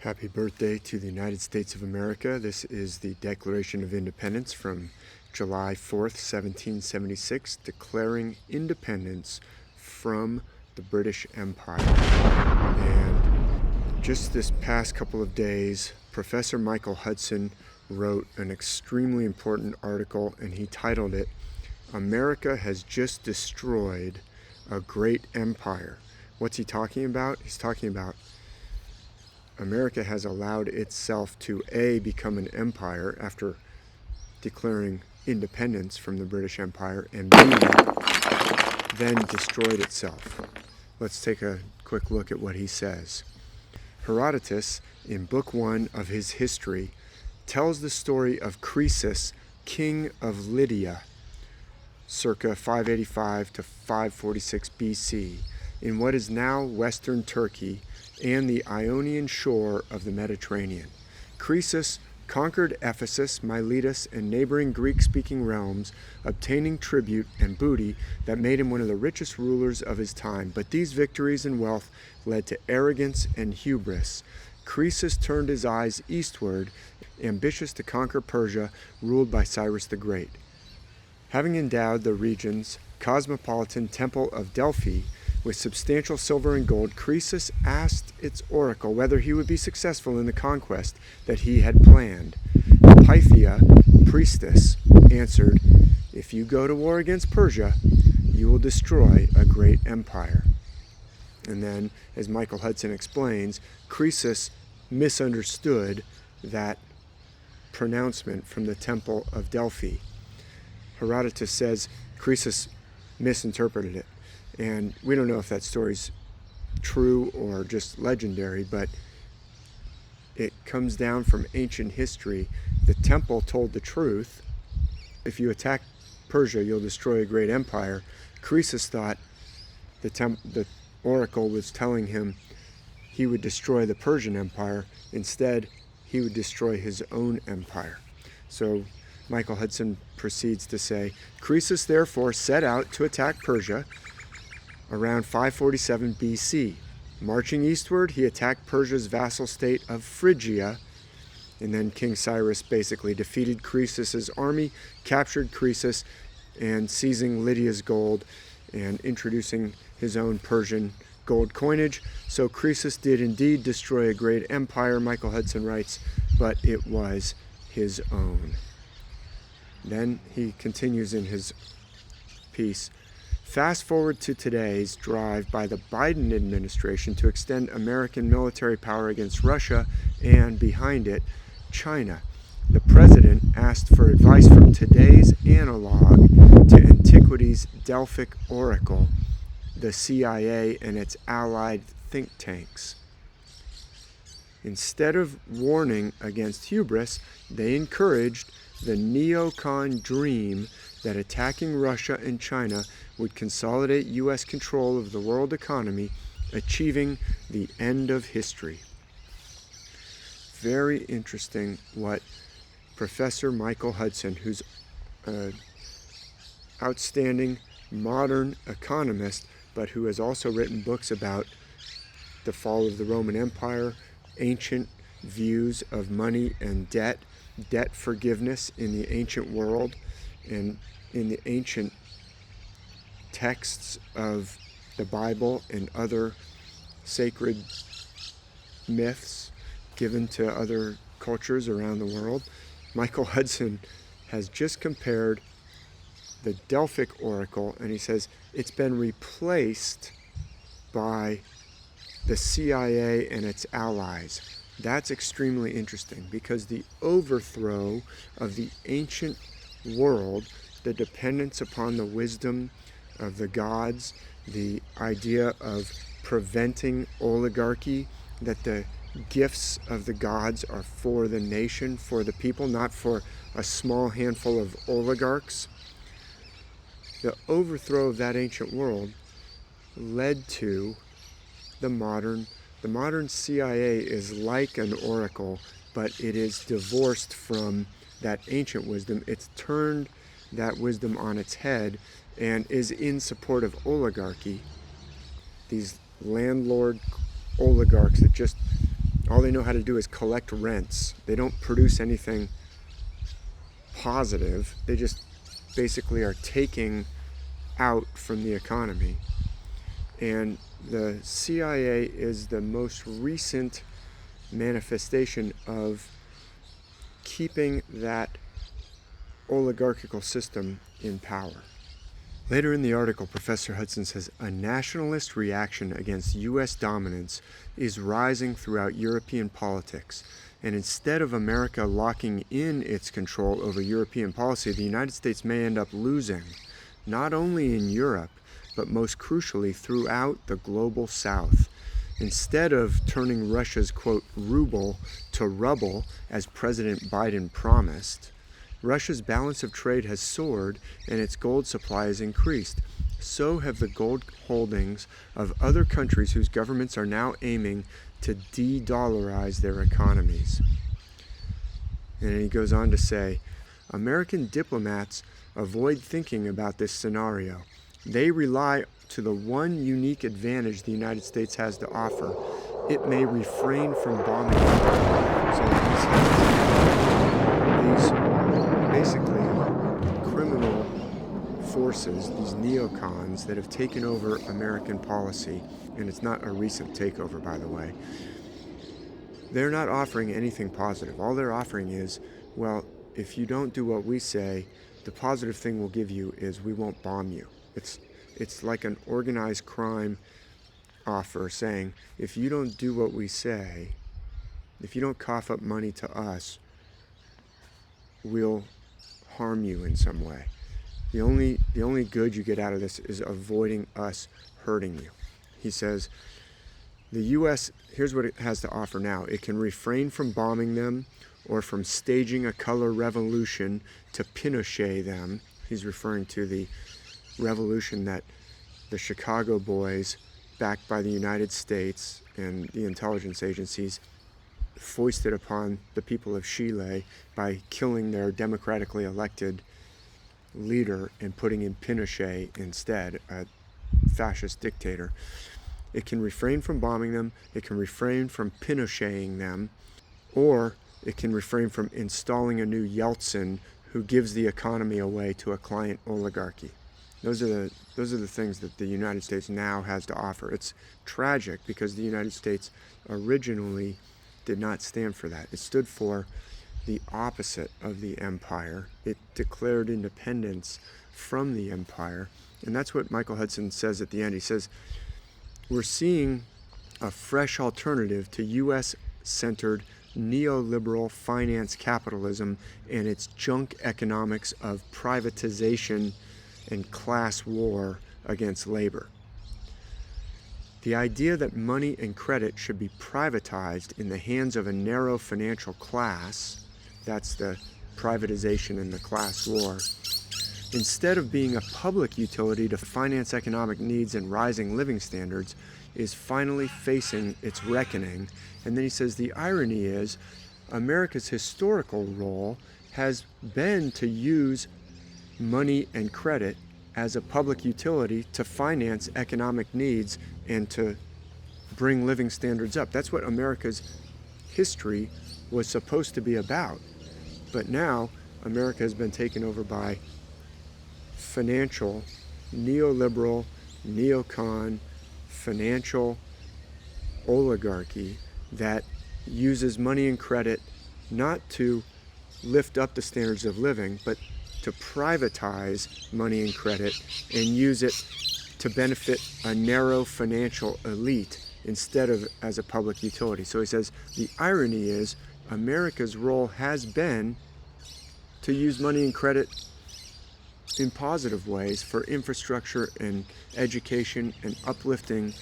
Happy birthday to the United States of America. This is the Declaration of Independence from July 4th, 1776, declaring independence from the British Empire. And just this past couple of days, Professor Michael Hudson wrote an extremely important article, and he titled it, "America Has Just Destroyed a Great Empire." What's he talking about? He's talking about America has allowed itself to A, become an empire after declaring independence from the British Empire, and B, then destroyed itself. Let's take a quick look at what he says. Herodotus, in Book 1 of his history, tells the story of Croesus, king of Lydia, circa 585 to 546 BC, in what is now western Turkey and the Ionian shore of the Mediterranean. Croesus conquered Ephesus, Miletus, and neighboring Greek-speaking realms, obtaining tribute and booty that made him one of the richest rulers of his time. But these victories and wealth led to arrogance and hubris. Croesus turned his eyes eastward, ambitious to conquer Persia, ruled by Cyrus the Great. Having endowed the region's cosmopolitan temple of Delphi with substantial silver and gold, Croesus asked its oracle whether he would be successful in the conquest that he had planned. Pythia, priestess, answered, "If you go to war against Persia, you will destroy a great empire." And then, as Michael Hudson explains, Croesus misunderstood that pronouncement from the temple of Delphi. Herodotus says Croesus misinterpreted it. And we don't know if that story's true or just legendary, but it comes down from ancient history. The temple told the truth. If you attack Persia, you'll destroy a great empire. Croesus thought the oracle was telling him he would destroy the Persian Empire. Instead, he would destroy his own empire. So Michael Hudson proceeds to say, Croesus therefore set out to attack Persia around 547 BC. Marching eastward, he attacked Persia's vassal state of Phrygia, and then King Cyrus basically defeated Croesus's army, captured Croesus, and seizing Lydia's gold and introducing his own Persian gold coinage. So Croesus did indeed destroy a great empire, Michael Hudson writes, but it was his own. Then he continues in his piece, fast forward to today's drive by the Biden administration to extend American military power against Russia and, behind it, China. The president asked for advice from today's analog to antiquity's Delphic oracle, the CIA and its allied think tanks. Instead of warning against hubris, they encouraged the neocon dream that attacking Russia and China would consolidate U.S. control of the world economy, achieving the end of history. Very interesting what Professor Michael Hudson, who's an outstanding modern economist, but who has also written books about the fall of the Roman Empire, ancient views of money and debt forgiveness in the ancient world, and in the ancient texts of the Bible and other sacred myths given to other cultures around the world. Michael Hudson has just compared the Delphic oracle, and he says it's been replaced by the CIA and its allies. That's extremely interesting because the overthrow of the ancient world, the dependence upon the wisdom of the gods, the idea of preventing oligarchy, that the gifts of the gods are for the nation, for the people, not for a small handful of oligarchs. The overthrow of that ancient world led to the modern CIA is like an oracle, but it is divorced from that ancient wisdom. It's turned that wisdom on its head and is in support of oligarchy. These landlord oligarchs that just All they know how to do is collect rents. They don't produce anything positive. They just basically are taking out from the economy. And the CIA is the most recent manifestation of keeping that oligarchical system in power. Later in the article, Professor Hudson says a nationalist reaction against U.S. dominance is rising throughout European politics, and instead of America locking in its control over European policy, the United States may end up losing, not only in Europe, but most crucially throughout the global South. Instead of turning Russia's, quote, ruble to rubble, as President Biden promised, Russia's balance of trade has soared and its gold supply has increased. So have the gold holdings of other countries whose governments are now aiming to de-dollarize their economies. And he goes on to say, American diplomats avoid thinking about this scenario. They rely to the one unique advantage the United States has to offer. It may refrain from bombing. So these basically criminal forces, these neocons that have taken over American policy, and it's not a recent takeover, by the way, they're not offering anything positive. All they're offering is, well, if you don't do what we say, the positive thing we'll give you is we won't bomb you. It's like an organized crime offer saying, if you don't do what we say, if you don't cough up money to us, we'll harm you in some way. The only good you get out of this is avoiding us hurting you. He says, the U.S., here's what it has to offer now. It can refrain from bombing them or from staging a color revolution to Pinochet them. He's referring to the revolution that the Chicago boys, backed by the United States and the intelligence agencies, foisted upon the people of Chile by killing their democratically elected leader and putting in Pinochet instead, a fascist dictator. It can refrain from bombing them, it can refrain from Pinocheting them, or it can refrain from installing a new Yeltsin who gives the economy away to a client oligarchy. Those are the things that the United States now has to offer. It's tragic because the United States originally did not stand for that. It stood for the opposite of the empire. It declared independence from the empire. And that's what Michael Hudson says at the end. He says, we're seeing a fresh alternative to U.S.-centered neoliberal finance capitalism and its junk economics of privatization and class war against labor. The idea that money and credit should be privatized in the hands of a narrow financial class, that's the privatization and the class war, instead of being a public utility to finance economic needs and rising living standards, is finally facing its reckoning. And then he says the irony is America's historical role has been to use money and credit as a public utility to finance economic needs and to bring living standards up. That's what America's history was supposed to be about. But now America has been taken over by financial, neoliberal, neocon, financial oligarchy that uses money and credit not to lift up the standards of living, but to privatize money and credit and use it to benefit a narrow financial elite instead of as a public utility. So he says the irony is America's role has been to use money and credit in positive ways for infrastructure and education and uplifting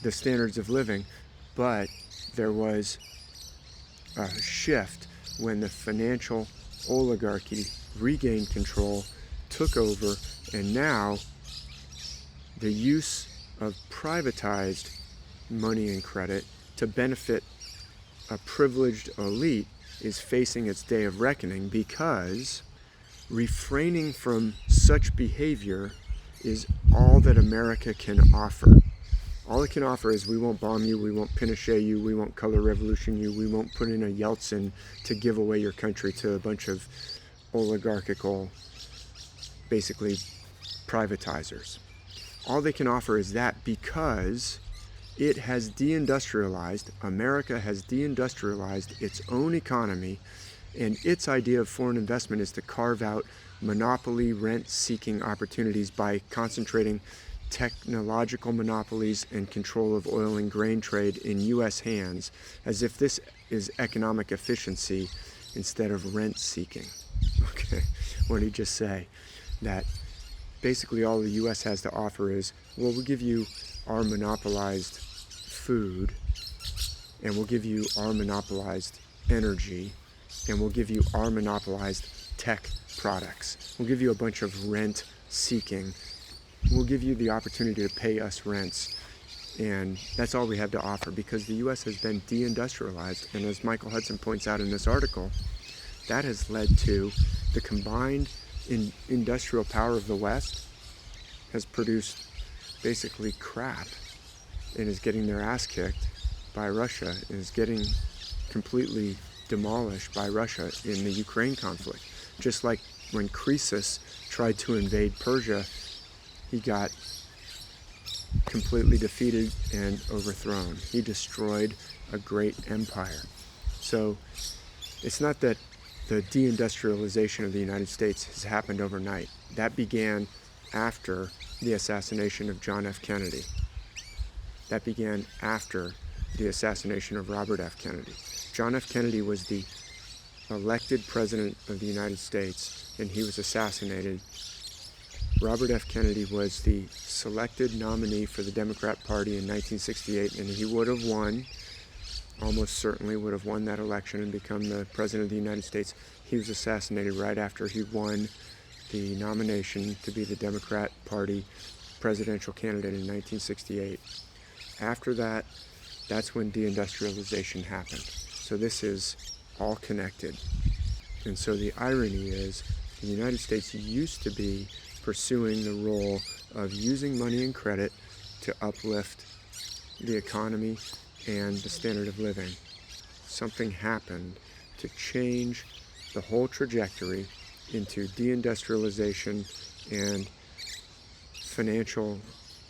the standards of living, but there was a shift when the financial oligarchy regained control, took over, and now the use of privatized money and credit to benefit a privileged elite is facing its day of reckoning, because refraining from such behavior is all that America can offer. All it can offer is we won't bomb you, we won't Pinochet you, we won't color revolution you, we won't put in a Yeltsin to give away your country to a bunch of oligarchical, basically privatizers. All they can offer is that because it has deindustrialized, America has deindustrialized its own economy, and its idea of foreign investment is to carve out monopoly rent-seeking opportunities by concentrating technological monopolies and control of oil and grain trade in U.S. hands, as if this is economic efficiency instead of rent-seeking. Okay, what did he just say? That basically all the U.S. has to offer is, well, we'll give you our monopolized food, and we'll give you our monopolized energy, and we'll give you our monopolized tech products. We'll give you a bunch of rent-seeking. We'll give you the opportunity to pay us rents. And that's all we have to offer because the U.S. has been deindustrialized. And as Michael Hudson points out in this article, that has led to the combined industrial power of the West has produced basically crap and is getting their ass kicked by Russia and is getting completely demolished by Russia in the Ukraine conflict. Just like when Croesus tried to invade Persia, he got completely defeated and overthrown. He destroyed a great empire. So it's not that the deindustrialization of the United States has happened overnight. That began after the assassination of John F. Kennedy. That began after the assassination of Robert F. Kennedy. John F. Kennedy was the elected president of the United States, and he was assassinated. Robert F. Kennedy was the selected nominee for the Democrat Party in 1968, and he would have won, almost certainly would have won that election and become the President of the United States. He was assassinated right after he won the nomination to be the Democrat Party presidential candidate in 1968. After that, that's when deindustrialization happened. So this is all connected. And so the irony is the United States used to be pursuing the role of using money and credit to uplift the economy and the standard of living. Something happened to change the whole trajectory into deindustrialization and financial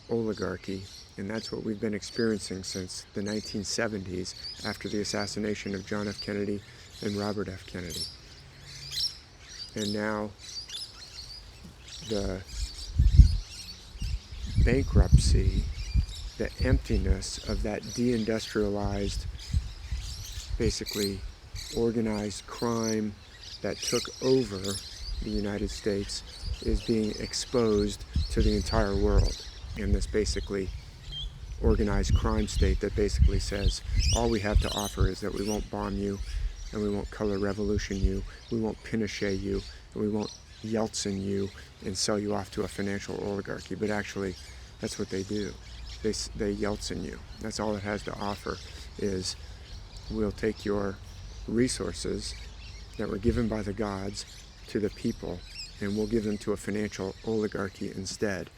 oligarchy, and that's what we've been experiencing since the 1970s after the assassination of John F. Kennedy and Robert F. Kennedy. And now the bankruptcy, the emptiness of that deindustrialized, basically organized crime that took over the United States is being exposed to the entire world in this basically organized crime state that basically says all we have to offer is that we won't bomb you and we won't color revolution you, we won't Pinochet you, and we won't Yeltsin you and sell you off to a financial oligarchy. But actually, that's what they do. They Yeltsin you. That's all it has to offer is we'll take your resources that were given by the gods to the people and we'll give them to a financial oligarchy instead.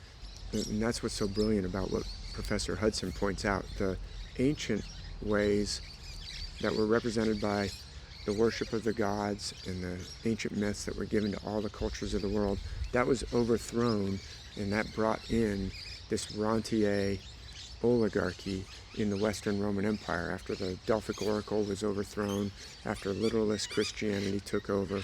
And that's what's so brilliant about what Professor Hudson points out. The ancient ways that were represented by the worship of the gods and the ancient myths that were given to all the cultures of the world, that was overthrown, and that brought in this rentier oligarchy in the Western Roman Empire after the Delphic Oracle was overthrown, after literalist Christianity took over.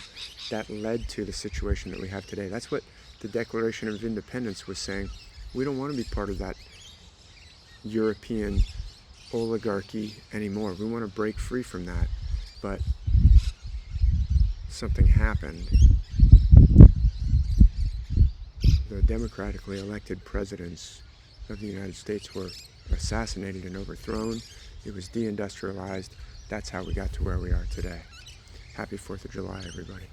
That led to the situation that we have today. That's what the Declaration of Independence was saying. We don't want to be part of that European oligarchy anymore. We want to break free from that. But something happened. The democratically elected presidents of the United States were assassinated and overthrown. It was deindustrialized. That's how we got to where we are today. Happy 4th of July, everybody.